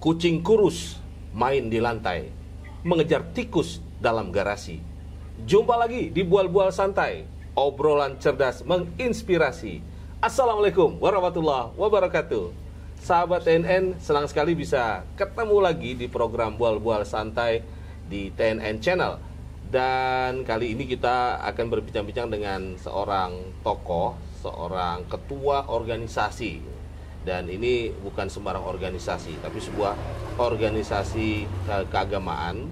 Kucing kurus main di lantai, mengejar tikus dalam garasi. Jumpa lagi di Bual-Bual Santai, obrolan cerdas menginspirasi. Assalamualaikum warahmatullahi wabarakatuh. Sahabat TNN, senang sekali bisa ketemu lagi di program Bual-Bual Santai di TNN Channel. Dan kali ini kita akan berbincang-bincang dengan seorang tokoh, seorang ketua organisasi. Dan ini bukan sembarang organisasi, tapi sebuah organisasi keagamaan,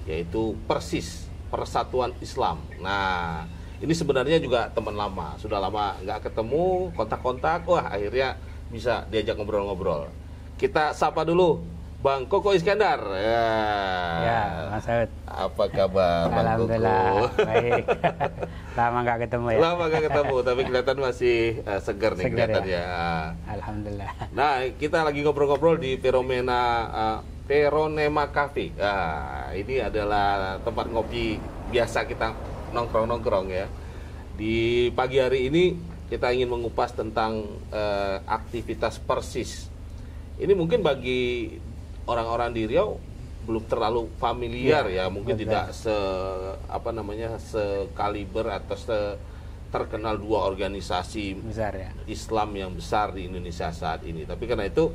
yaitu Persis, Persatuan Islam. Nah, ini sebenarnya juga teman lama, sudah lama nggak ketemu, kontak-kontak, wah akhirnya bisa diajak ngobrol-ngobrol. Kita sapa dulu Bang Koko Iskandar. Ya, Mas Saud. Apa kabar Bang Koko? Alhamdulillah, baik. Lama nggak ketemu ya? Lama nggak ketemu, tapi kelihatan masih segar nih kelihatannya. Ya. Alhamdulillah. Nah, kita lagi ngobrol-ngobrol di Peronema Cafe. Nah, ini adalah tempat ngopi biasa kita nongkrong-nongkrong ya. Di pagi hari ini kita ingin mengupas tentang aktivitas Persis. Ini mungkin bagi orang-orang di Riau belum terlalu familiar ya, mungkin betul. Tidak sekaliber atau terkenal dua organisasi besar ya, Islam yang besar di Indonesia saat ini. Tapi karena itu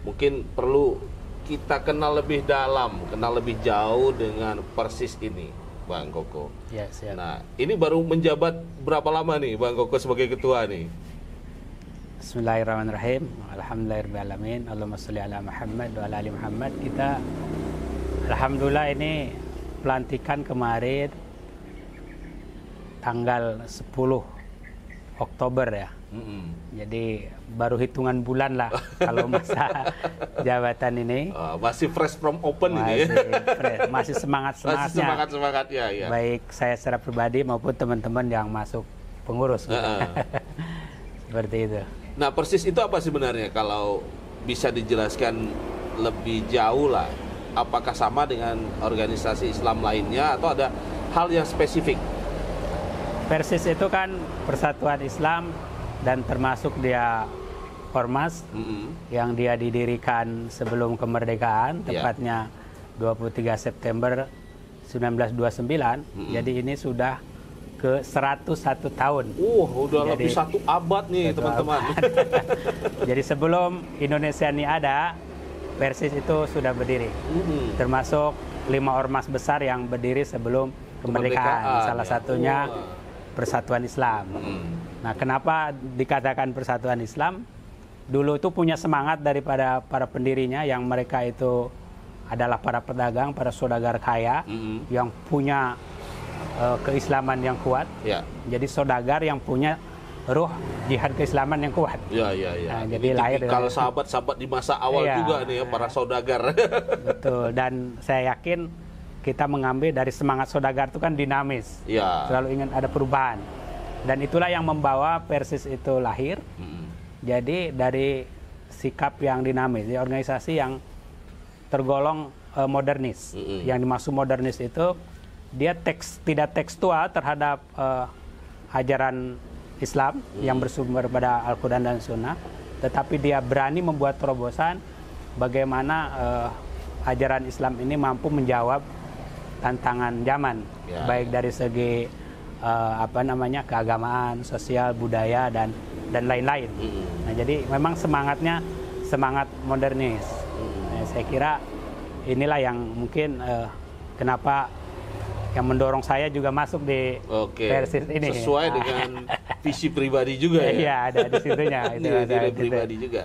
mungkin perlu kita kenal lebih dalam, kenal lebih jauh dengan Persis ini, Bang Koko. Ya, siap. Nah, ini baru menjabat berapa lama nih Bang Koko sebagai ketua nih? Bismillahirrahmanirrahim. Alhamdulillahirrahmanirrahim. Allahumma sholli ala Muhammad wa ala ali Muhammad. Kita alhamdulillah ini pelantikan kemarin tanggal 10 Oktober ya. Jadi baru hitungan bulan lah kalau masa jabatan ini. Masih fresh from open ini ya. Masih semangat-semangatnya. Masih semangat-semangat ya. Baik saya secara pribadi maupun teman-teman yang masuk pengurus. Seperti itu. Nah, Persis itu apa sebenarnya kalau bisa dijelaskan lebih jauh lah? Apakah sama dengan organisasi Islam lainnya atau ada hal yang spesifik? Persis itu kan Persatuan Islam dan termasuk dia ormas yang dia didirikan sebelum kemerdekaan, tepatnya 23 September 1929. Jadi ini sudah ke 101 tahun. Udah lebih 1 abad nih teman-teman. Jadi sebelum Indonesia ini ada, Persis itu sudah berdiri. Termasuk 5 ormas besar yang berdiri sebelum kemerdekaan. Salah satunya Persatuan Islam. Nah, kenapa dikatakan Persatuan Islam? Dulu itu punya semangat daripada para pendirinya yang mereka itu adalah para pedagang, para saudagar kaya yang punya keislaman yang kuat. Jadi saudagar yang punya ruh jihad keislaman yang kuat. Nah, jadi lahir kalau sahabat-sahabat di masa awal juga nih ya, para saudagar. Betul, dan saya yakin kita mengambil dari semangat saudagar itu kan dinamis. Selalu ingin ada perubahan. Dan itulah yang membawa Persis itu lahir. Jadi dari sikap yang dinamis, di organisasi yang tergolong modernis. Yang dimaksud modernis itu dia tidak tekstual terhadap ajaran Islam yang bersumber pada Al-Quran dan Sunnah, tetapi dia berani membuat terobosan bagaimana ajaran Islam ini mampu menjawab tantangan zaman, baik dari segi keagamaan, sosial, budaya dan lain-lain. Nah, jadi memang semangatnya semangat modernis. Nah, saya kira inilah yang mungkin kenapa yang mendorong saya juga masuk di Persis ini. Sesuai dengan visi pribadi juga ya? Iya, ada di situnya. Visi pribadi juga.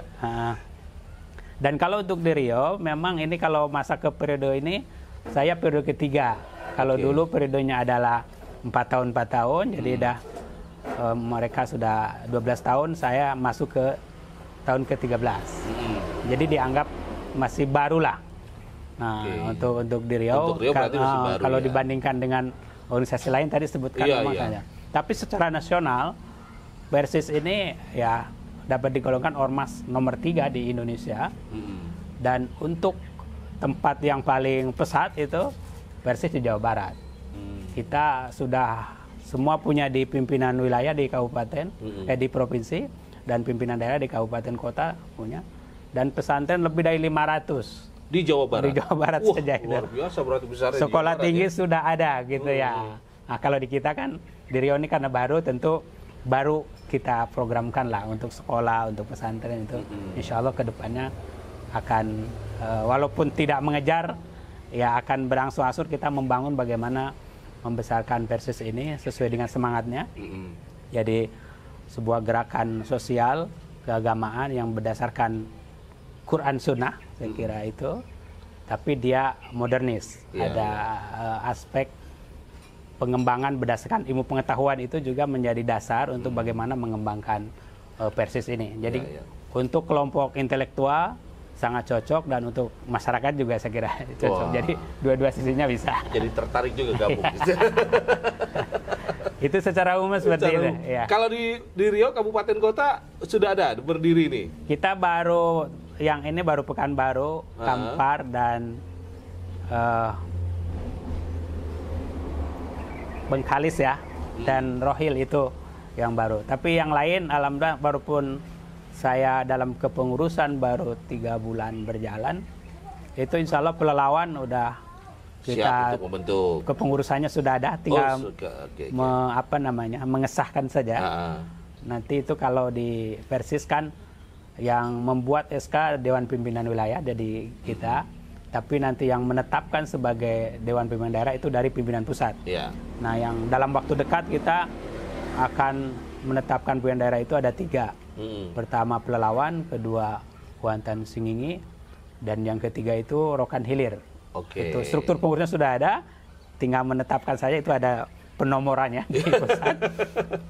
Dan kalau untuk di Riau, memang ini kalau masa ke periode ini, saya periode ketiga. Kalau dulu periodenya adalah 4 tahun, jadi mereka sudah 12 tahun, saya masuk ke tahun ke-13. Jadi dianggap masih baru lah. Nah, untuk di Riau, kalau dibandingkan dengan organisasi lain tadi sebutkan makanya. Tapi secara nasional, Persis ini ya dapat digolongkan ormas nomor 3 di Indonesia. Dan untuk tempat yang paling pesat itu Persis di Jawa Barat. Kita sudah semua punya di pimpinan wilayah di kabupaten, di provinsi, dan pimpinan daerah di kabupaten kota punya. Dan pesantren lebih dari 500. Di Jawa Barat. Di Jawa Barat Wah, saja itu. luar biasa berarti besar. Sekolah tinggi sudah ada gitu ya. Nah, kalau di kita kan di Riau ini karena baru, tentu baru kita programkan lah untuk sekolah, untuk pesantren itu. Insya Allah kedepannya akan walaupun tidak mengejar, ya akan berangsur-angsur kita membangun bagaimana membesarkan Persis ini sesuai dengan semangatnya. Jadi sebuah gerakan sosial keagamaan yang berdasarkan Quran Sunnah, saya kira itu. Tapi dia modernis. Ada aspek pengembangan berdasarkan ilmu pengetahuan itu juga menjadi dasar untuk bagaimana mengembangkan Persis ini. Jadi untuk kelompok intelektual sangat cocok, dan untuk masyarakat juga saya kira cocok. Jadi dua-dua sisinya bisa. Jadi tertarik juga gabung. Itu secara umum seperti itu. Ya. Kalau di Riau kabupaten kota sudah ada berdiri nih. Kita baru yang ini baru Pekanbaru, Kampar dan Bengkalis ya, dan Rohil itu yang baru. Tapi yang lain alhamdulillah baru pun saya dalam kepengurusan baru 3 bulan berjalan. Itu insya Allah pelelawan udah kita siap untuk membentuk. Kepengurusannya sudah ada, tinggal mengesahkan saja. Nanti itu kalau di Persis kan yang membuat SK Dewan Pimpinan Wilayah dari kita. Tapi nanti yang menetapkan sebagai Dewan Pimpinan Daerah itu dari pimpinan pusat. Nah, yang dalam waktu dekat kita akan menetapkan pimpinan daerah itu ada 3. Pertama Pelelawan, kedua Kuantan Singingi, dan yang ketiga itu Rokan Hilir. Itu struktur pengurusnya sudah ada, tinggal menetapkan saja. Itu ada penomorannya di pusat.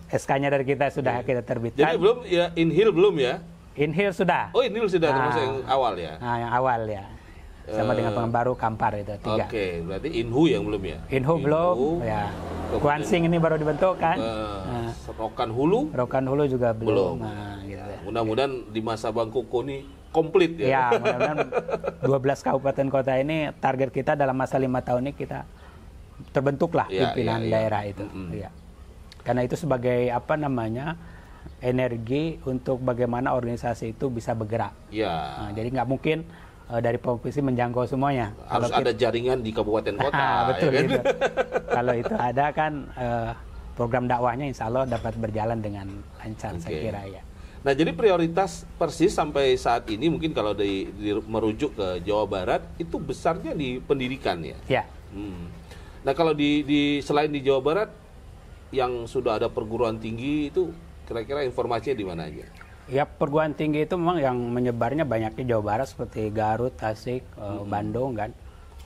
SK-nya dari kita sudah kita terbitkan. Jadi belum ya, Inhil belum ya? Inhil sudah. Oh, Inhil sudah termasuk yang awal ya? Nah, yang awal ya. Sama dengan Pekanbaru, Kampar itu 3. Berarti Inhu yang belum ya? Inhu belum, ya. Kuansing ini baru dibentuk kan. Rokan Hulu? Rokan Hulu juga belum. Nah, gitu. Mudah-mudahan di masa Bang Koko ini komplit ya. Ya, mudah-mudahan 12 kabupaten kota ini target kita dalam masa 5 tahun ini kita terbentuklah pimpinan daerah itu. Karena itu sebagai energi untuk bagaimana organisasi itu bisa bergerak. Nah, jadi nggak mungkin dari provinsi menjangkau semuanya. Harus ada jaringan di kabupaten kota. Betul. Ya kan? Gitu. Kalau itu ada kan program dakwahnya insya Allah dapat berjalan dengan lancar, saya kira ya. Nah, jadi prioritas Persis sampai saat ini mungkin kalau merujuk ke Jawa Barat itu besarnya di pendidikan ya. Ya. Nah, kalau selain di Jawa Barat yang sudah ada perguruan tinggi itu kira-kira informasinya di mana aja? Ya, perguruan tinggi itu memang yang menyebarnya banyak di Jawa Barat seperti Garut, Tasik, Bandung kan.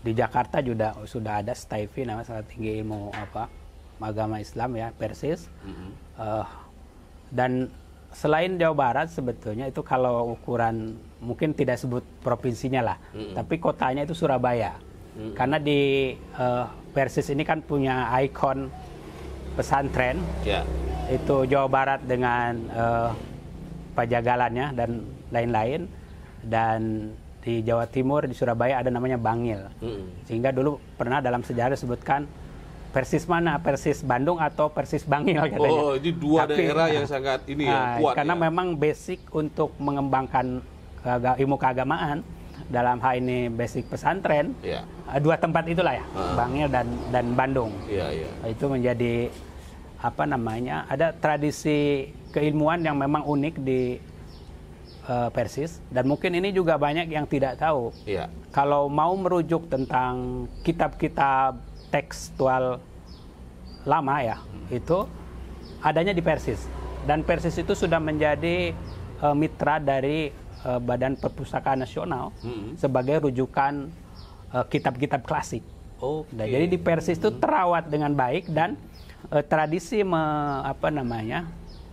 Di Jakarta juga sudah ada STIFI, namanya Sekolah Tinggi Ilmu Agama Islam ya, Persis. Dan selain Jawa Barat sebetulnya itu kalau ukuran mungkin tidak sebut provinsinya lah, tapi kotanya itu Surabaya. Karena di Persis ini kan punya ikon pesantren. Itu Jawa Barat dengan pajagalannya dan lain-lain, dan di Jawa Timur di Surabaya ada namanya Bangil. Sehingga dulu pernah dalam sejarah disebutkan Persis mana, Persis Bandung atau Persis Bangil katanya. Oh, ini dua daerah yang sangat ini kuat. Karena memang basic untuk mengembangkan ilmu keagamaan dalam hal ini basic pesantren. Dua tempat itulah ya, Bangil dan Bandung. Itu menjadi ada tradisi keilmuan yang memang unik di Persis, dan mungkin ini juga banyak yang tidak tahu. Kalau mau merujuk tentang kitab-kitab tekstual lama ya, itu adanya di Persis, dan Persis itu sudah menjadi mitra dari Badan Perpustakaan Nasional sebagai rujukan kitab-kitab klasik. Nah, jadi di Persis itu terawat dengan baik, dan tradisi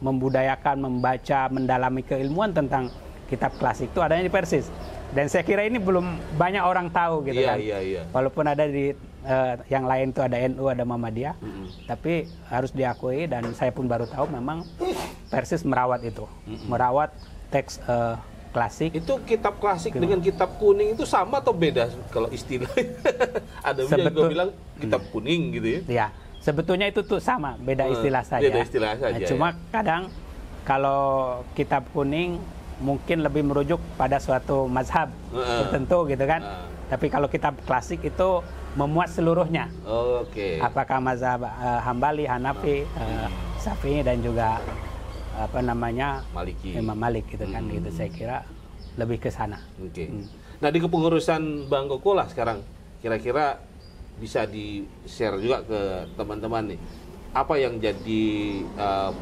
membudayakan, membaca, mendalami keilmuan tentang kitab klasik itu adanya di Persis. Dan saya kira ini belum banyak orang tahu gitu kan. Walaupun ada di yang lain itu ada NU, ada Muhammadiyah, tapi harus diakui, dan saya pun baru tahu memang Persis merawat itu, merawat teks klasik. Itu kitab klasik dengan kitab kuning itu sama atau beda kalau istilah? Ada yang bilang kitab kuning gitu ya. Ya. Sebetulnya itu tuh sama, beda istilah saja. Beda istilah saja. Cuma kadang kalau kitab kuning mungkin lebih merujuk pada suatu mazhab tertentu gitu kan. Tapi kalau kitab klasik itu memuat seluruhnya. Oke. Apakah mazhab Hambali, Hanafi, Syafi'i dan juga Maliki. Imam Malik gitu kan. Gitu saya kira lebih ke sana. Oke. Nah, di kepengurusan Bang Koko lah sekarang, kira-kira bisa di-share juga ke teman-teman nih. Apa yang jadi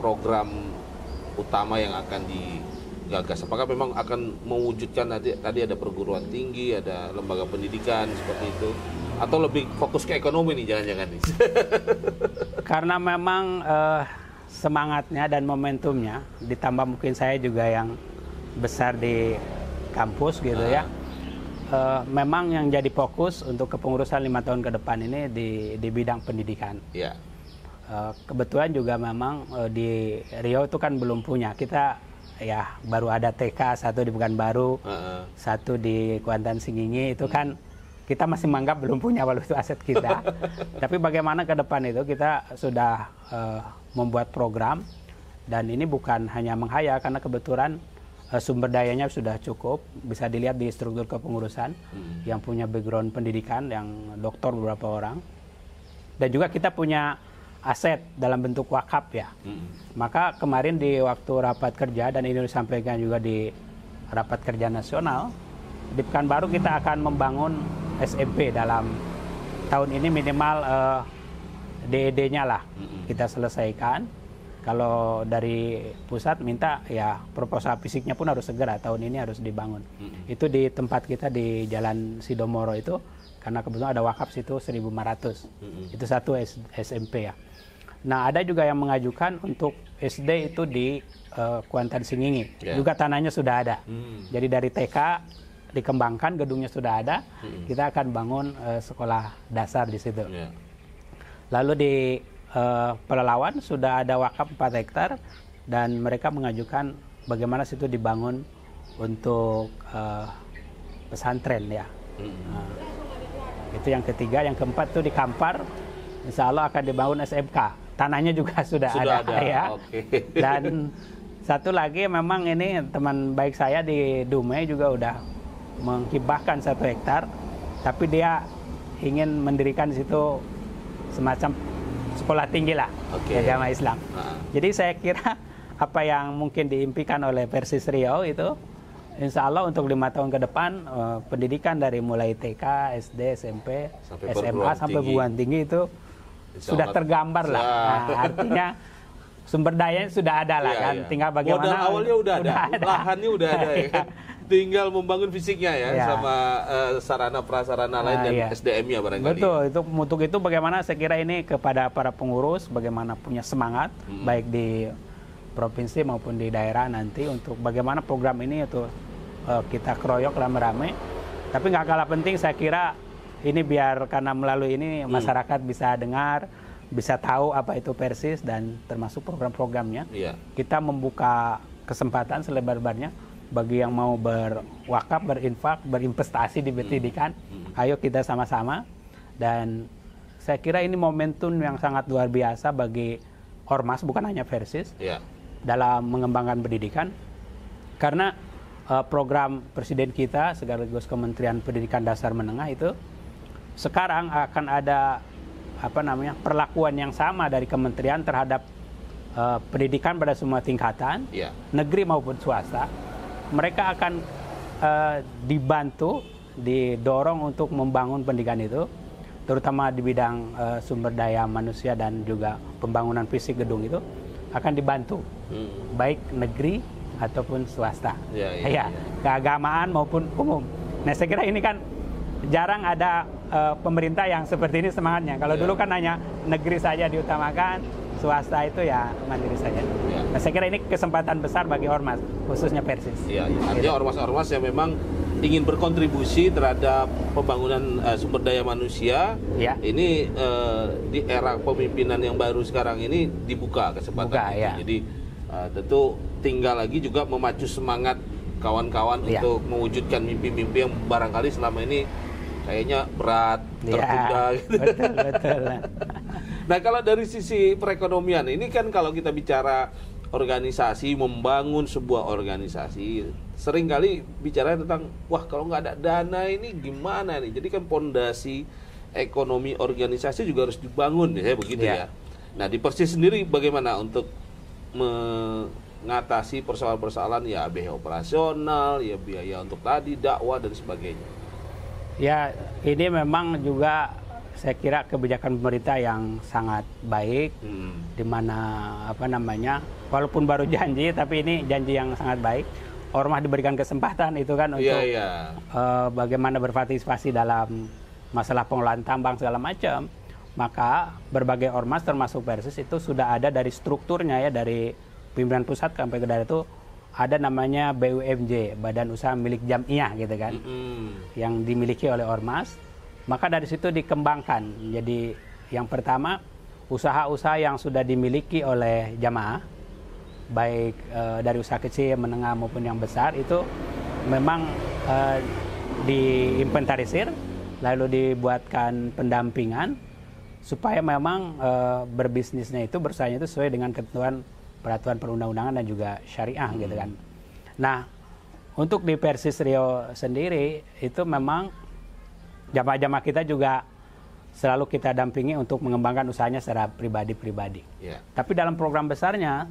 program utama yang akan digagas? Apakah memang akan mewujudkan tadi ada perguruan tinggi, ada lembaga pendidikan seperti itu, atau lebih fokus ke ekonomi nih jangan-jangan nih? Karena memang semangatnya dan momentumnya, ditambah mungkin saya juga yang besar di kampus gitu ya. Memang yang jadi fokus untuk kepengurusan 5 tahun ke depan ini di bidang pendidikan. Ya. Kebetulan juga memang di Riau itu kan belum punya. Kita ya baru ada TK, satu di Pekanbaru, satu di Kuantan Singingi, itu kan kita masih menganggap belum punya walau itu aset kita. Tapi bagaimana ke depan itu kita sudah membuat program, dan ini bukan hanya menghayal karena kebetulan sumber dayanya sudah cukup, bisa dilihat di struktur kepengurusan yang punya background pendidikan, yang doktor beberapa orang, dan juga kita punya aset dalam bentuk wakaf ya. Maka kemarin di waktu rapat kerja, dan ini disampaikan juga di rapat kerja nasional, di Pekanbaru kita akan membangun SMP dalam tahun ini minimal DED-nya lah kita selesaikan. Kalau dari pusat minta ya proposal fisiknya pun harus segera tahun ini harus dibangun. Itu di tempat kita di Jalan Sidomoro itu, karena kebetulan ada wakaf situ 1.500. Itu satu SMP ya. Nah, ada juga yang mengajukan untuk SD itu di Kuantan Singingi. Juga tanahnya sudah ada. Jadi dari TK dikembangkan, gedungnya sudah ada. Kita akan bangun sekolah dasar di situ. Lalu di Pelalawan sudah ada wakaf 4 hektar, dan mereka mengajukan bagaimana situ dibangun untuk pesantren ya. Itu yang ketiga. Yang keempat itu di Kampar, insya Allah akan dibangun SMK. Tanahnya juga sudah ada. Ya. Dan satu lagi, memang ini teman baik saya di Dumai juga udah menghibahkan 1 hektar, tapi dia ingin mendirikan situ semacam sekolah tinggi lah agama Islam. Jadi saya kira apa yang mungkin diimpikan oleh Persis Riau itu, insya Allah untuk 5 tahun ke depan pendidikan dari mulai TK, SD, SMP, SMA sampai perguruan tinggi itu sudah tergambar lah. Nah, artinya sumber dayanya sudah ada lah kan. Tinggal bagaimana. Modal awalnya udah ada. Lahannya udah ada ya kan. Tinggal membangun fisiknya ya, sama sarana prasarana lain dan SDM-nya barangkali. Betul, untuk itu bagaimana saya kira ini kepada para pengurus, bagaimana punya semangat baik di provinsi maupun di daerah nanti untuk bagaimana program ini itu kita keroyok rame-rame. Tapi nggak kalah penting saya kira ini, biar karena melalui ini masyarakat bisa dengar, bisa tahu apa itu Persis dan termasuk program-programnya. Kita membuka kesempatan selebar-lebarnya bagi yang mau berwakaf, berinfak, berinvestasi di pendidikan. Ayo kita sama-sama. Dan saya kira ini momentum yang sangat luar biasa bagi Ormas, bukan hanya Persis, dalam mengembangkan pendidikan. Karena program Presiden kita sekaligus Kementerian Pendidikan Dasar Menengah itu sekarang akan ada perlakuan yang sama dari kementerian terhadap pendidikan pada semua tingkatan, negeri maupun swasta. Mereka akan dibantu, didorong untuk membangun pendidikan itu, terutama di bidang sumber daya manusia dan juga pembangunan fisik gedung itu akan dibantu, baik negeri ataupun swasta, keagamaan maupun umum. Nah, saya kira ini kan jarang ada pemerintah yang seperti ini semangatnya. Kalau dulu kan hanya negeri saja diutamakan, swasta itu ya mandiri saja. Nah, saya kira ini kesempatan besar bagi Ormas, khususnya Persis. Artinya ormas-ormas yang memang ingin berkontribusi terhadap pembangunan sumber daya manusia. Ini di era pemimpinan yang baru sekarang ini dibuka kesempatan itu. Jadi tentu tinggal lagi juga memacu semangat kawan-kawan untuk mewujudkan mimpi-mimpi yang barangkali selama ini kayaknya berat, tertunda gitu. Betul. Nah, kalau dari sisi perekonomian ini kan, kalau kita bicara organisasi, membangun sebuah organisasi, seringkali bicara tentang wah kalau nggak ada dana ini gimana nih. Jadi kan pondasi ekonomi organisasi juga harus dibangun, ya begitu ya. Nah di Persis sendiri bagaimana untuk mengatasi persoalan-persoalan ya biaya operasional, ya biaya untuk tadi dakwah dan sebagainya. Ya, ini memang juga saya kira kebijakan pemerintah yang sangat baik, di mana walaupun baru janji, tapi ini janji yang sangat baik. Ormas diberikan kesempatan itu kan untuk bagaimana berpartisipasi dalam masalah pengelolaan tambang segala macam. Maka berbagai ormas termasuk Persis itu sudah ada dari strukturnya ya, dari pimpinan pusat sampai ke daerah itu ada namanya BUMJ, Badan Usaha Milik Jamiah gitu kan, yang dimiliki oleh ormas. Maka dari situ dikembangkan. Jadi yang pertama, usaha-usaha yang sudah dimiliki oleh jamaah, baik dari usaha kecil, menengah maupun yang besar, itu memang diinventarisir, lalu dibuatkan pendampingan supaya memang berbisnisnya itu, bersahanya itu sesuai dengan ketentuan peraturan perundang-undangan dan juga syariah gitu kan. Nah, untuk di Persis Riau sendiri itu memang jamaah-jamaah kita juga selalu kita dampingi untuk mengembangkan usahanya secara pribadi-pribadi. Tapi dalam program besarnya,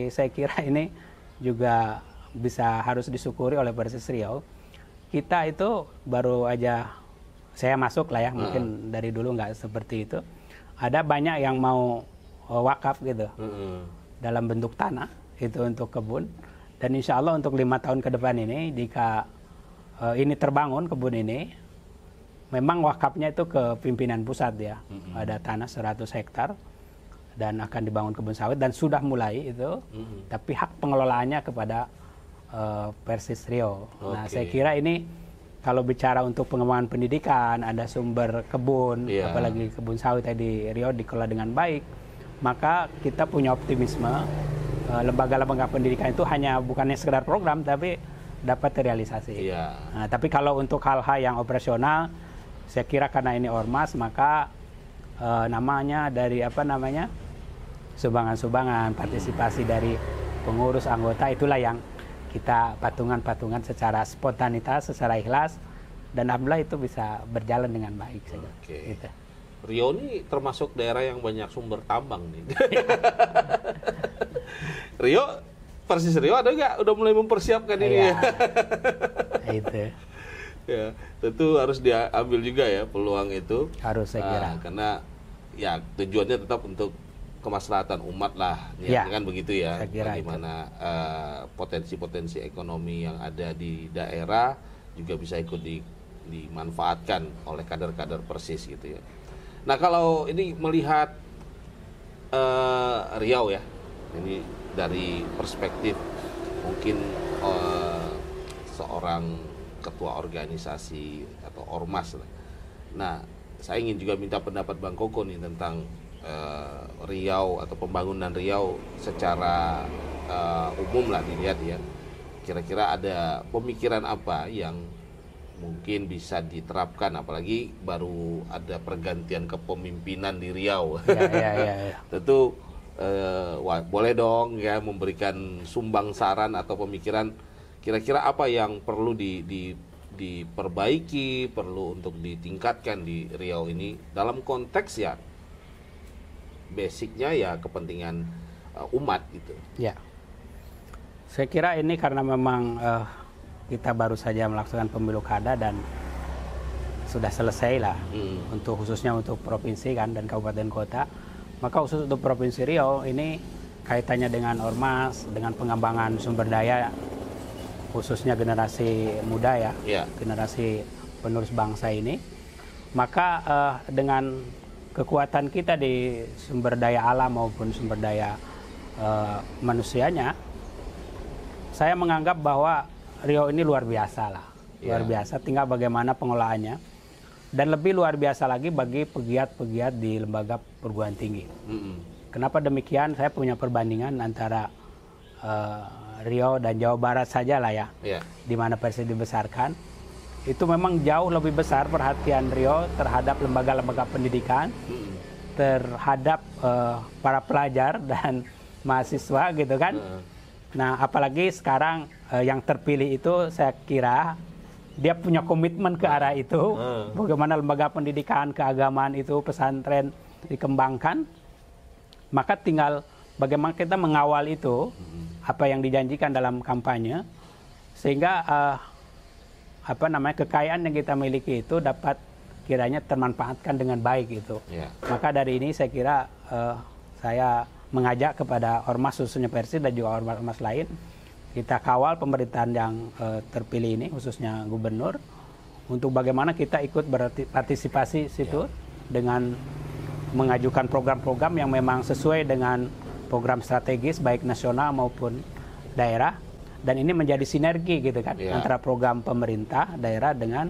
saya kira ini juga harus disyukuri oleh Persis Riau. Kita itu baru aja, saya masuk lah ya, mungkin dari dulu nggak seperti itu. Ada banyak yang mau wakaf gitu. Dalam bentuk tanah itu untuk kebun, dan insya Allah untuk 5 tahun ke depan ini jika ini terbangun kebun ini, memang wakafnya itu ke pimpinan pusat ya. Ada tanah 100 hektar dan akan dibangun kebun sawit dan sudah mulai itu, tapi hak pengelolaannya kepada Persis Riau. Nah saya kira ini kalau bicara untuk pengembangan pendidikan, ada sumber kebun, apalagi kebun sawit tadi Riau dikelola dengan baik, maka kita punya optimisme lembaga-lembaga pendidikan itu bukannya sekedar program tapi dapat terrealisasi. Nah, tapi kalau untuk hal-hal yang operasional, saya kira karena ini ormas, maka namanya dari sumbangan-sumbangan, partisipasi dari pengurus anggota, itulah yang kita patungan-patungan secara spontanitas, secara ikhlas, dan alhamdulillah itu bisa berjalan dengan baik. Gitu. Riau ini termasuk daerah yang banyak sumber tambang nih. Riau, Persis Riau ada nggak? Udah mulai mempersiapkan ini ya? Itu. Ya, tentu harus diambil juga ya peluang itu. Harus saya kira. Karena ya tujuannya tetap untuk kemaslahatan umat lah, kan begitu ya. Bagaimana potensi-potensi ekonomi yang ada di daerah juga bisa ikut dimanfaatkan oleh kader-kader Persis gitu ya. Nah kalau ini melihat Riau ya, ini dari perspektif mungkin seorang ketua organisasi atau ormas lah. Nah saya ingin juga minta pendapat Bang Koko nih tentang Riau atau pembangunan Riau secara umum lah dilihat ya. Kira-kira ada pemikiran apa yang mungkin bisa diterapkan, apalagi baru ada pergantian kepemimpinan di Riau. Tentu boleh dong ya memberikan sumbang saran atau pemikiran kira-kira apa yang perlu diperbaiki, perlu untuk ditingkatkan di Riau ini dalam konteks ya basicnya ya kepentingan umat gitu. Ya, saya kira ini karena memang kita baru saja melaksanakan pemilu kada dan sudah selesai lah khususnya untuk provinsi kan dan kabupaten kota. Maka khusus untuk Provinsi Riau ini kaitannya dengan ormas, dengan pengembangan sumber daya khususnya generasi muda ya, generasi penerus bangsa ini. Maka dengan kekuatan kita di sumber daya alam maupun sumber daya manusianya, saya menganggap bahwa Riau ini luar biasa lah, luar biasa. Tinggal bagaimana pengelolaannya, dan lebih luar biasa lagi bagi pegiat-pegiat di lembaga perguruan tinggi. Kenapa demikian? Saya punya perbandingan antara Riau dan Jawa Barat saja lah ya, di mana Persis dibesarkan. Itu memang jauh lebih besar perhatian Riau terhadap lembaga-lembaga pendidikan, terhadap para pelajar dan mahasiswa gitu kan. Nah, apalagi sekarang yang terpilih itu saya kira dia punya komitmen ke arah itu. Bagaimana lembaga pendidikan keagamaan itu pesantren dikembangkan. Maka tinggal bagaimana kita mengawal itu apa yang dijanjikan dalam kampanye sehingga kekayaan yang kita miliki itu dapat kiranya termanfaatkan dengan baik itu. Maka dari ini saya kira saya mengajak kepada ormas khususnya Persis dan juga ormas-ormas lain, kita kawal pemerintahan yang terpilih ini khususnya gubernur untuk bagaimana kita ikut berpartisipasi situ dengan mengajukan program-program yang memang sesuai dengan program strategis baik nasional maupun daerah, dan ini menjadi sinergi gitu kan antara program pemerintah daerah dengan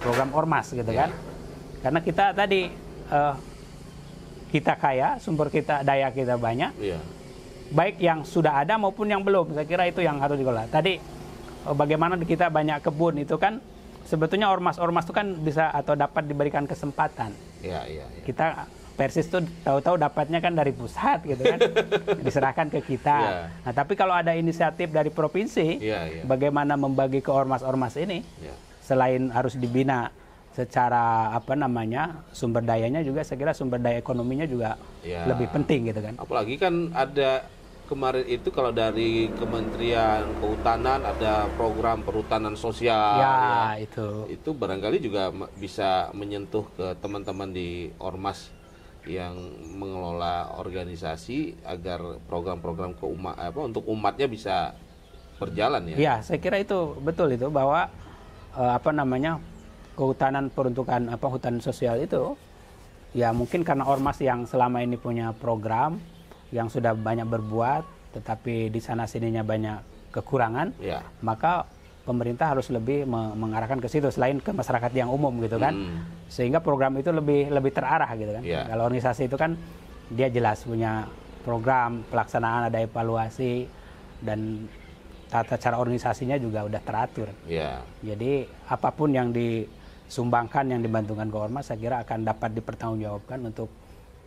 program ormas gitu kan. Karena kita tadi kita kaya, sumber kita, daya kita banyak, baik yang sudah ada maupun yang belum. Saya kira itu yang harus dikelola. Tadi bagaimana kita banyak kebun itu kan sebetulnya ormas-ormas itu kan bisa atau dapat diberikan kesempatan. Kita Persis itu tahu-tahu dapatnya kan dari pusat gitu kan, diserahkan ke kita. Nah, tapi kalau ada inisiatif dari provinsi, bagaimana membagi ke ormas-ormas ini, selain harus dibina secara sumber dayanya juga, saya kira sumber daya ekonominya juga lebih penting gitu kan. Apalagi kan ada kemarin itu kalau dari Kementerian Kehutanan ada program perhutanan sosial. Itu barangkali juga bisa menyentuh ke teman-teman di ormas yang mengelola organisasi agar program-program untuk umatnya bisa berjalan ya. Saya kira itu betul itu bahwa kehutanan peruntukan hutan sosial itu ya mungkin karena ormas yang selama ini punya program yang sudah banyak berbuat tetapi di sana sininya banyak kekurangan, maka pemerintah harus lebih mengarahkan ke situ selain ke masyarakat yang umum gitu kan, sehingga program itu lebih terarah gitu kan. Kalau organisasi itu kan dia jelas punya program pelaksanaan, ada evaluasi dan tata cara organisasinya juga udah teratur. Jadi apapun yang disumbangkan, yang dibantukan ke ormas, saya kira akan dapat dipertanggungjawabkan untuk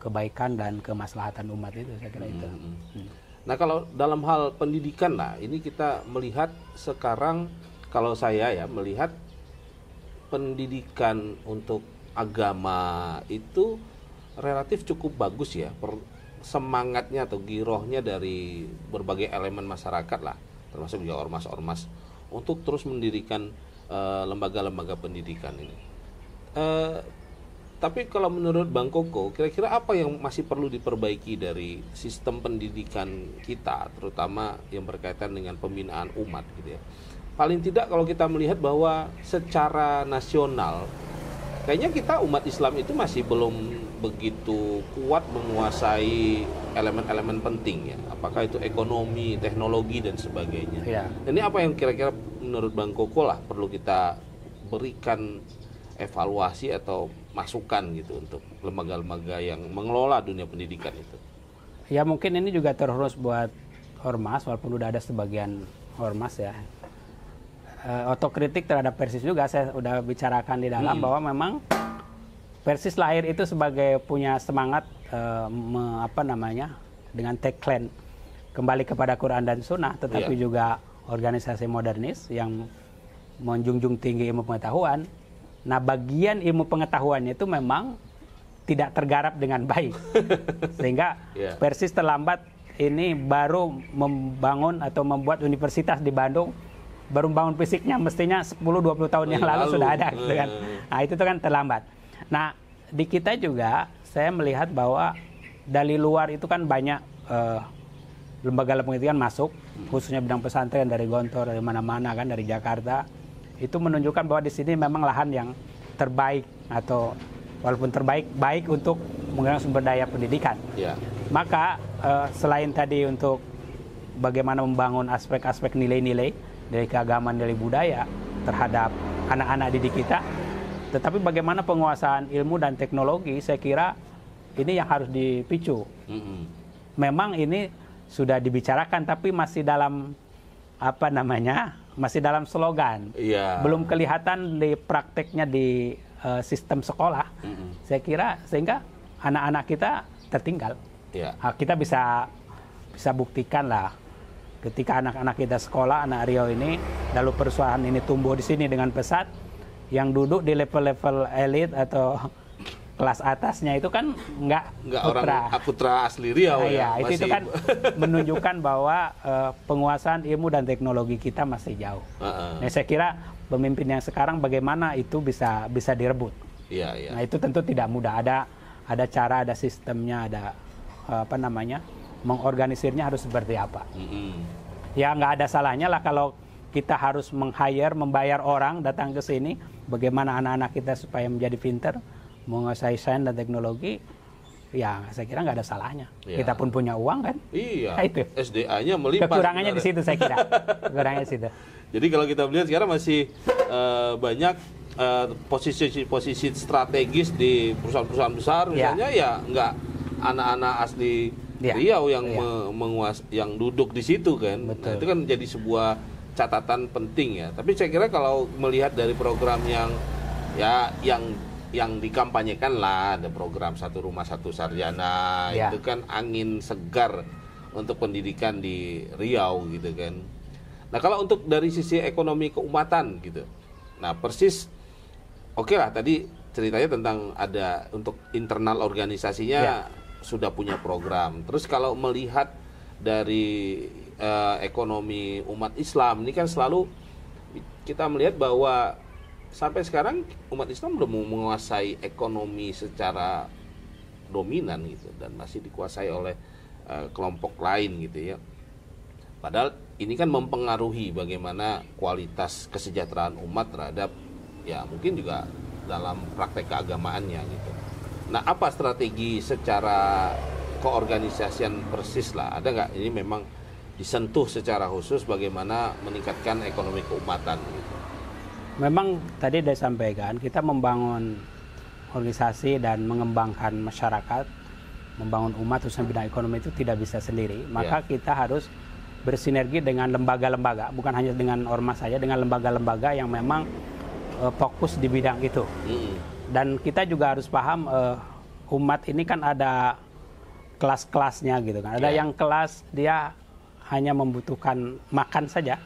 kebaikan dan kemaslahatan umat itu, saya kira itu. Nah, kalau dalam hal pendidikan lah, ini kita melihat sekarang, kalau saya melihat pendidikan untuk agama itu relatif cukup bagus ya, semangatnya atau girohnya dari berbagai elemen masyarakat lah, termasuk juga ormas-ormas untuk terus mendirikan lembaga-lembaga pendidikan ini. Tapi kalau menurut Bang Koko, kira-kira apa yang masih perlu diperbaiki dari sistem pendidikan kita, terutama yang berkaitan dengan pembinaan umat gitu ya. Paling tidak kalau kita melihat bahwa secara nasional, kayaknya kita umat Islam itu masih belum begitu kuat menguasai elemen-elemen penting ya. Apakah itu ekonomi, teknologi dan sebagainya. Ini apa yang kira-kira menurut Bang Koko lah perlu kita berikan evaluasi atau masukan gitu untuk lembaga-lembaga yang mengelola dunia pendidikan itu. Ya mungkin ini juga terurus buat ormas, walaupun udah ada sebagian ormas ya. Otokritik terhadap Persis juga saya udah bicarakan di dalam bahwa memang Persis lahir itu sebagai punya semangat dengan tagline kembali kepada Quran dan Sunnah, tetapi juga organisasi modernis yang menjunjung tinggi ilmu pengetahuan. Nah, bagian ilmu pengetahuannya itu memang tidak tergarap dengan baik. Sehingga Persis terlambat ini baru membangun atau membuat universitas di Bandung, baru membangun fisiknya mestinya 10-20 tahun yang lalu sudah ada gitu kan. Nah, itu kan terlambat. Nah, di kita juga saya melihat bahwa dari luar itu kan banyak lembaga-lembaga pendidikan masuk, khususnya bidang pesantren dari Gontor, dari mana-mana kan, dari Jakarta. Itu menunjukkan bahwa di sini memang lahan yang terbaik atau walaupun baik untuk menggunakan sumber daya pendidikan. Maka selain tadi untuk bagaimana membangun aspek-aspek nilai-nilai dari keagamaan, nilai budaya terhadap anak-anak didik kita, tetapi bagaimana penguasaan ilmu dan teknologi, saya kira ini yang harus dipicu. Memang ini sudah dibicarakan tapi masih dalam masih dalam slogan, belum kelihatan di prakteknya di sistem sekolah. Saya kira sehingga anak-anak kita tertinggal. Kita bisa bisa buktikan lah ketika anak-anak kita sekolah, anak Riau ini, lalu perusahaan ini tumbuh di sini dengan pesat, yang duduk di level-level elit atau kelas atasnya itu kan nggak orang putra asli Riau. Nah, ya, itu kan menunjukkan bahwa penguasaan ilmu dan teknologi kita masih jauh. Nah, saya kira pemimpin yang sekarang bagaimana itu bisa direbut. Nah, itu tentu tidak mudah. Ada cara, ada sistemnya, ada mengorganisirnya harus seperti apa. Ya nggak ada salahnya lah kalau kita harus membayar orang datang ke sini. Bagaimana anak-anak kita supaya menjadi pinter, menguasai sains dan teknologi, ya saya kira nggak ada salahnya. Kita pun punya uang kan. Iya. Nah, itu. SDA-nya melimpah. Kekurangannya di situ saya kira. Kekurangannya di situ. Jadi kalau kita melihat sekarang masih banyak posisi strategis di perusahaan-perusahaan besar, misalnya ya nggak anak-anak asli Riau yang yang duduk di situ kan. Nah, itu kan jadi sebuah catatan penting ya. Tapi saya kira kalau melihat dari program yang dikampanyekan lah, ada program Satu Rumah Satu Sarjana, itu kan angin segar untuk pendidikan di Riau gitu kan. Nah kalau untuk dari sisi ekonomi keumatan gitu, nah persis oke lah tadi ceritanya tentang ada untuk internal organisasinya sudah punya program. Terus kalau melihat dari ekonomi umat Islam ini kan selalu kita melihat bahwa sampai sekarang umat Islam belum menguasai ekonomi secara dominan gitu dan masih dikuasai oleh kelompok lain gitu ya. Padahal ini kan mempengaruhi bagaimana kualitas kesejahteraan umat terhadap ya mungkin juga dalam praktek keagamaannya gitu. Nah, apa strategi secara keorganisasian persis lah? Ada nggak ini memang disentuh secara khusus bagaimana meningkatkan ekonomi keumatan gitu? Memang tadi sudah disampaikan, kita membangun organisasi dan mengembangkan masyarakat, membangun umat khususnya bidang ekonomi itu tidak bisa sendiri. Maka kita harus bersinergi dengan lembaga-lembaga, bukan hanya dengan ormas saja, dengan lembaga-lembaga yang memang fokus di bidang itu. Dan kita juga harus paham umat ini kan ada kelas-kelasnya gitu kan. Ada yang kelas dia hanya membutuhkan makan saja.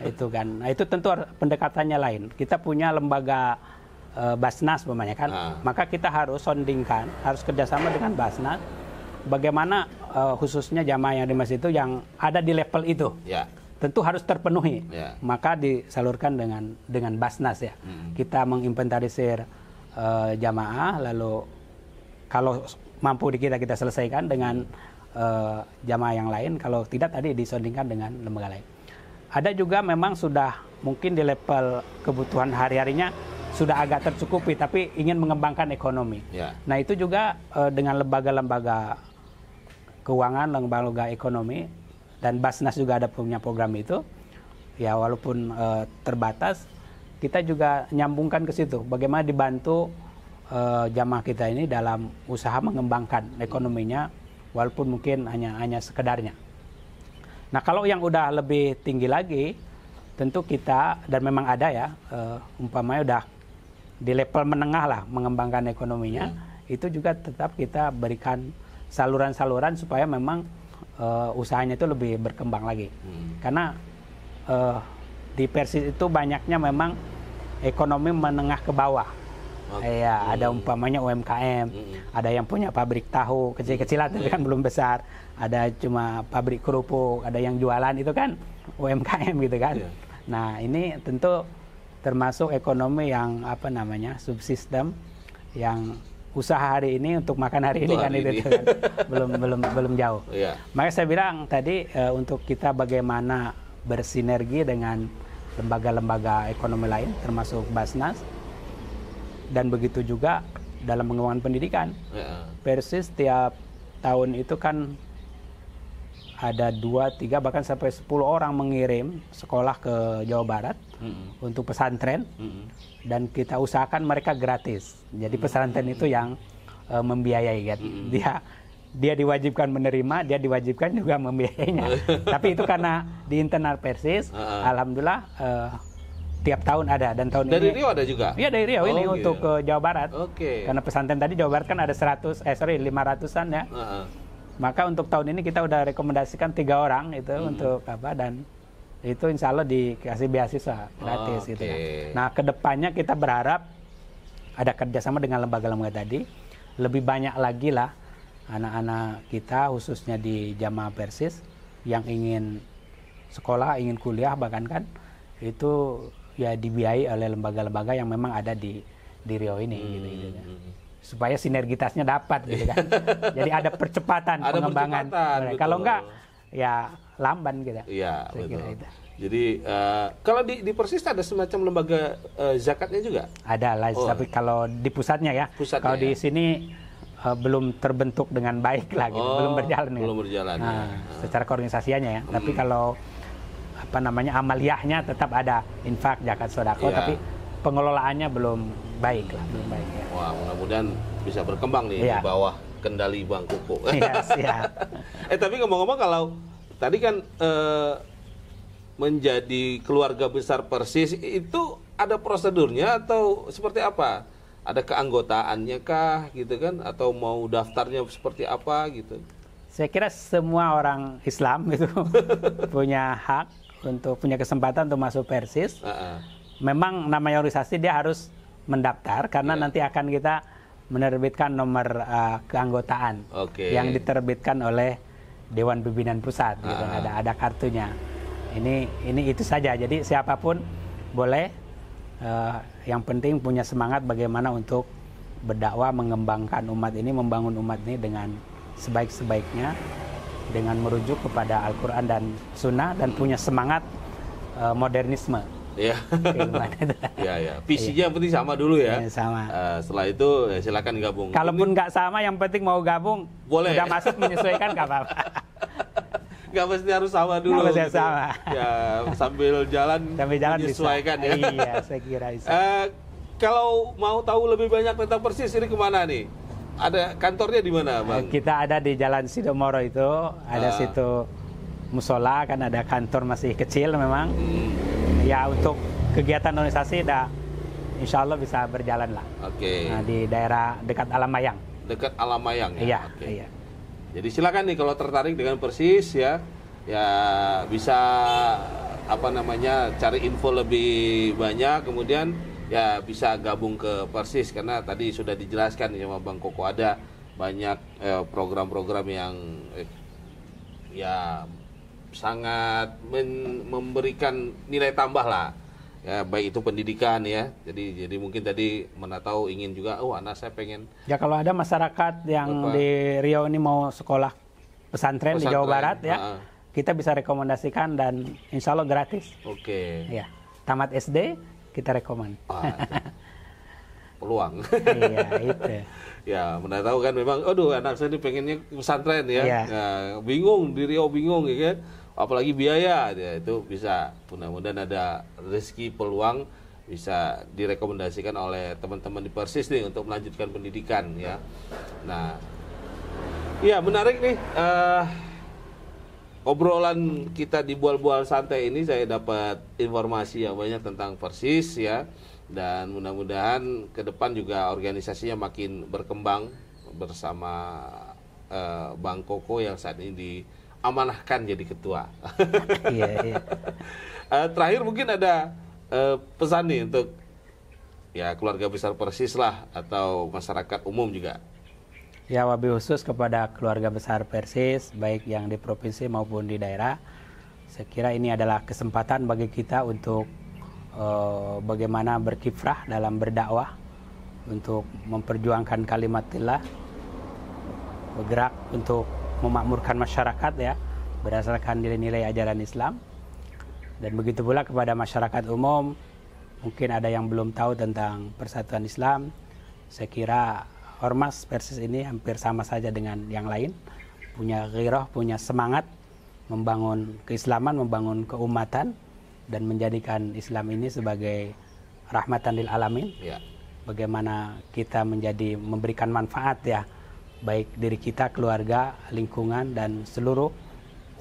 Itu kan. Nah, itu tentu pendekatannya lain. Kita punya lembaga Basnas namanya kan. Maka kita harus sondingkan, harus kerjasama dengan Basnas. Bagaimana khususnya jamaah yang di masjid itu yang ada di level itu. Tentu harus terpenuhi. Maka disalurkan dengan Basnas ya. Kita menginventarisir jamaah, lalu kalau mampu kita selesaikan dengan jamaah yang lain, kalau tidak tadi disondingkan dengan lembaga lain. Ada juga memang sudah mungkin di level kebutuhan hari-harinya sudah agak tercukupi, tapi ingin mengembangkan ekonomi. Nah itu juga dengan lembaga-lembaga keuangan, lembaga ekonomi, dan Basnas juga ada punya program itu. Ya walaupun terbatas, kita juga nyambungkan ke situ. Bagaimana dibantu jamaah kita ini dalam usaha mengembangkan ekonominya, walaupun mungkin hanya sekedarnya. Nah kalau yang udah lebih tinggi lagi, tentu kita, dan memang ada ya, umpamanya udah di level menengah lah mengembangkan ekonominya, itu juga tetap kita berikan saluran-saluran supaya memang usahanya itu lebih berkembang lagi. Karena di Persis itu banyaknya memang ekonomi menengah ke bawah. Ada umpamanya UMKM, ada yang punya pabrik tahu kecil-kecilan tapi kan belum besar, ada cuma pabrik kerupuk, ada yang jualan itu kan UMKM gitu kan. Nah ini tentu termasuk ekonomi yang subsistem, yang usaha hari ini untuk makan hari ini kan itu kan belum jauh. Makanya saya bilang tadi untuk kita bagaimana bersinergi dengan lembaga-lembaga ekonomi lain termasuk Basnas. Dan begitu juga dalam pengembangan pendidikan. Persis tiap tahun itu kan ada 2, 3 bahkan sampai 10 orang mengirim sekolah ke Jawa Barat untuk pesantren, dan kita usahakan mereka gratis. Jadi pesantren itu yang membiayai kan. Dia diwajibkan menerima, dia diwajibkan juga membiayainya. Tapi itu karena di internal Persis, alhamdulillah tiap tahun ada, dan tahun dari ini Riau ada juga? Iya dari Riau ini untuk ke Jawa Barat. Karena pesantren tadi Jawa Barat kan ada 500-an ya. Maka untuk tahun ini kita udah rekomendasikan 3 orang itu untuk apa, dan itu insya Allah dikasih beasiswa gratis gitu ya. Nah kedepannya kita berharap ada kerjasama dengan lembaga-lembaga tadi, lebih banyak lagi lah anak-anak kita khususnya di Jamaah Persis yang ingin sekolah, ingin kuliah bahkan kan itu ya dibiayai oleh lembaga-lembaga yang memang ada di Riau ini gitu ya. Supaya sinergitasnya dapat gitu kan. Jadi ada percepatan pengembangan. Kalau enggak ya lamban gitu. Iya, betul. Jadi kalau di Persis ada semacam lembaga zakatnya juga? Ada lah, tapi kalau di pusatnya ya. Kalau di sini belum terbentuk dengan baik lah gitu, belum berjalan. Belum berjalan. Nah, secara koordinasinya ya. Tapi kalau apa namanya amaliyahnya tetap ada infak, zakat, sedekah, tapi pengelolaannya belum baik lah, belum baik ya. Wah, mudah-mudahan bisa berkembang nih di bawah kendali Bang Koko. Iya, siap. Tapi ngomong-ngomong kalau tadi kan menjadi keluarga besar Persis itu ada prosedurnya atau seperti apa? Ada keanggotaannya kah gitu kan? Atau mau daftarnya seperti apa gitu? Saya kira semua orang Islam itu punya hak untuk punya kesempatan untuk masuk Persis. Memang namanya organisasi dia harus mendaftar karena nanti akan kita menerbitkan nomor keanggotaan yang diterbitkan oleh Dewan Pimpinan Pusat gitu. Ada kartunya. Ini itu saja. Jadi siapapun boleh, yang penting punya semangat bagaimana untuk berdakwah, mengembangkan umat ini, membangun umat ini dengan sebaik-sebaiknya, dengan merujuk kepada Al-Quran dan Sunnah, dan punya semangat modernisme. Ya, ya. Visinya yang penting sama dulu ya. Sama. Setelah itu ya silakan gabung. Kalaupun nggak sama, yang penting mau gabung, boleh. Udah masuk menyesuaikan nggak apa-apa. Nggak mesti harus sama dulu. Nggak mesti gitu. sama. Ya, sambil jalan menyesuaikan bisa. Ya. Iya, saya kira bisa. Kalau mau tahu lebih banyak tentang Persis ini kemana nih? Ada kantornya di mana, Bang? Kita ada di Jalan Sidomoro itu, ada situ musola, kan ada kantor masih kecil memang. Ya untuk kegiatan organisasi insya Allah bisa berjalan lah. Nah, di daerah dekat Alamayang. Dekat Alamayang ya? Iya. Jadi silakan nih kalau tertarik dengan Persis ya bisa cari info lebih banyak, kemudian ya bisa gabung ke Persis karena tadi sudah dijelaskan sama Bang Koko ada banyak program-program yang ya sangat memberikan nilai tambah lah ya, baik itu pendidikan ya. Jadi mungkin tadi mana tahu ingin juga anak saya pengen ya, kalau ada masyarakat yang di Riau ini mau sekolah pesantren di Jawa Barat ya, kita bisa rekomendasikan dan insya Allah gratis. Ya, tamat SD kita rekomend. Peluang. Iya, itu. Ya, mana tahu kan memang anak saya ini pengennya pesantren ya. Bingung di Riau, bingung ya kan. Apalagi biaya ya, itu bisa mudah-mudahan ada rezeki peluang bisa direkomendasikan oleh teman-teman di Persis nih untuk melanjutkan pendidikan ya. Nah, ya menarik nih obrolan kita di bual-bual santai ini, saya dapat informasi yang banyak tentang Persis ya, dan mudah-mudahan ke depan juga organisasinya makin berkembang bersama Bang Koko yang saat ini amanahkan jadi ketua. Iya. Terakhir mungkin ada pesan nih untuk ya keluarga besar Persis lah atau masyarakat umum juga. Ya, wabil khusus kepada keluarga besar Persis baik yang di provinsi maupun di daerah. Saya kira ini adalah kesempatan bagi kita untuk bagaimana berkiprah dalam berdakwah, untuk memperjuangkan kalimatillah, bergerak untuk memakmurkan masyarakat ya berdasarkan nilai-nilai ajaran Islam. Dan begitu pula kepada masyarakat umum, mungkin ada yang belum tahu tentang Persatuan Islam. Saya kira Ormas Persis ini hampir sama saja dengan yang lain, punya ghirah, punya semangat membangun keislaman, membangun keumatan, dan menjadikan Islam ini sebagai rahmatan lil alamin. Bagaimana kita memberikan manfaat ya, baik diri kita, keluarga, lingkungan, dan seluruh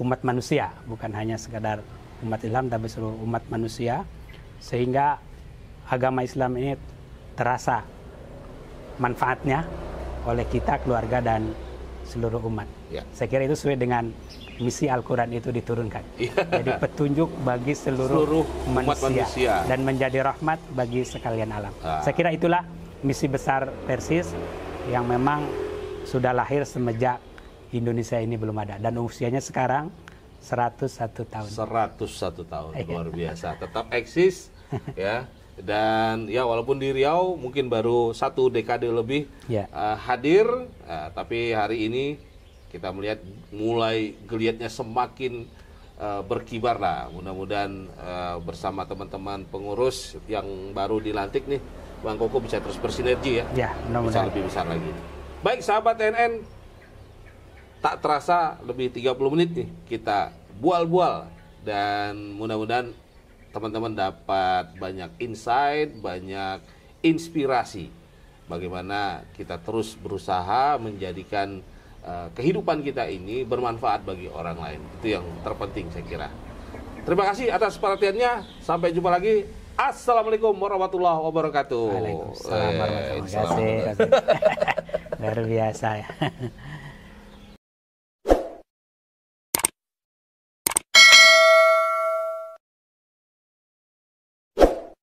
umat manusia, bukan hanya sekadar umat Islam tapi seluruh umat manusia, sehingga agama Islam ini terasa manfaatnya oleh kita, keluarga, dan seluruh umat. Ya. Saya kira itu sesuai dengan misi Al-Quran itu diturunkan. Ya. Jadi petunjuk bagi seluruh umat manusia dan menjadi rahmat bagi sekalian alam. Ah. Saya kira itulah misi besar Persis yang memang sudah lahir semenjak Indonesia ini belum ada, dan usianya sekarang 101 tahun. 101 tahun, luar biasa. Tetap eksis ya. Dan ya walaupun di Riau mungkin baru 1 dekade lebih hadir, tapi hari ini kita melihat mulai geliatnya semakin berkibar lah. Mudah-mudahan bersama teman-teman pengurus yang baru dilantik nih, Bang Koko bisa terus bersinergi ya. Ya, bisa lebih besar lagi. Baik sahabat TNN, tak terasa lebih 30 menit nih kita bual-bual, dan mudah-mudahan teman-teman dapat banyak insight, banyak inspirasi bagaimana kita terus berusaha menjadikan kehidupan kita ini bermanfaat bagi orang lain. Itu yang terpenting saya kira. Terima kasih atas perhatiannya. Sampai jumpa lagi. Assalamualaikum warahmatullahi wabarakatuh. Waalaikumsalam warahmatullahi wabarakatuh. Luar biasa ya.